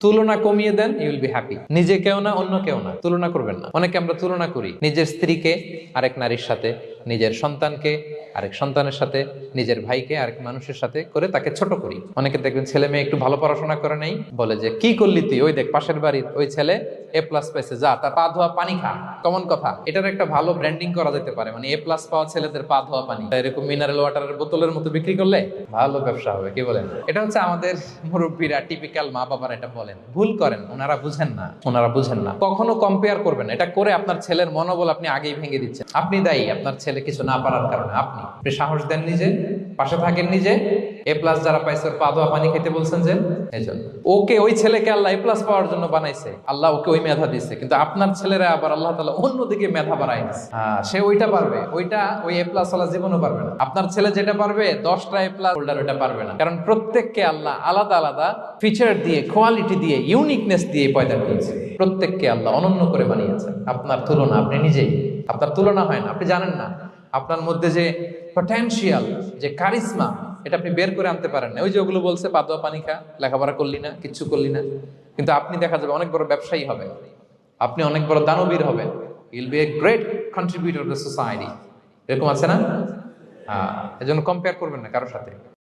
তুলনা কমিয়ে দেন, you will be happy. নিজে কেউ না, অন্য কেউ না, তুলনা করবেন না। অনেকে আমরা তুলনা করি নিজের স্ত্রীকে আরেক নারীর সাথে, নিজের সন্তানকে আরেক সন্তানের সাথে, নিজের ভাইকে আরেক মানুষের সাথে করে তাকে ছোট করি। অনেকে দেখবেন ছেলে মেয়ে একটু ভালো পড়াশোনা করে নেই, বলে যে কি করলি তুই, ওই দেখ পাশের বাড়ির ওই ছেলে A+ পাইছে, যা তার পা ধোয়া পানি খা। কমন কথা, এটার একটা ভালো ব্র্যান্ডিং করা যেতে পারে, মানে A+ পাওয়া ছেলেদের পা ধোয়া পানি এরকম মিনারেল ওয়াটারের বোতলের মতো বিক্রি করলে ভালো ব্যবসা হবে, কি বলেন? এটা হচ্ছে আমাদের মুরব্বীরা, টিপিক্যাল মা বাবারা এটা বলেন, ভুল করেন, ওনারা বুঝেন না। কখনো কম্পেয়ার করবেন না, এটা করে আপনার ছেলের মনোবল আপনি আগেই ভেঙে দিচ্ছেন। আপনি দায়ী আপনার ছেলে কিছু না পারার কারণে। আপনি সাহস দেন নিজে, পাশে থাকেন নিজে। A+ যারা পাইছে ওর পা ধোয়া পানি খেতে বলছেন যে, এই জন্য ওকে, ওই ছেলেকে আল্লাহ A+ পাওয়ার জন্য বানাইছে, আল্লাহ ওকে ওই মেধা দিচ্ছে, কিন্তু আপনার ছেলেরা আবার আল্লাহ তাআলা অন্যদিকে মেধা বাড়াই দিচ্ছে। সে ওইটা পারবে, ওইটা ওই A+ ওয়ালা জীবনও পারবে না। আপনার ছেলে যেটা পারবে 10টা A+ হোল্ডার ওইটা পারবে না, কারণ প্রত্যেককে আল্লাহ আলাদা আলাদা ফিচার দিয়ে, কোয়ালিটি দিয়ে, ইউনিকনেস দিয়ে পয়দা করেছে। প্রত্যেককে আল্লাহ অনন্য করে বানিয়েছেন। আপনার তুলনা আপনি নিজেই, আপনার তুলনা হয় না, আপনি জানেন না আপনার মধ্যে যে পটেনশিয়াল, যে কারিশমা, এটা আপনি বের করে আনতে পারেন না। ওই যে ওগুলো বলছে পা ধোয়া পানি খা, লেখাপড়া করলি না, কিচ্ছু করলি না, কিন্তু আপনি দেখা যাবে অনেক বড় ব্যবসায়ী হবেন, আপনি অনেক বড় দানবীর হবেন, you'll B a great contributor two society. এরকম আছে না? এজন্য কম্পেয়ার করবেন না কারোর সাথে।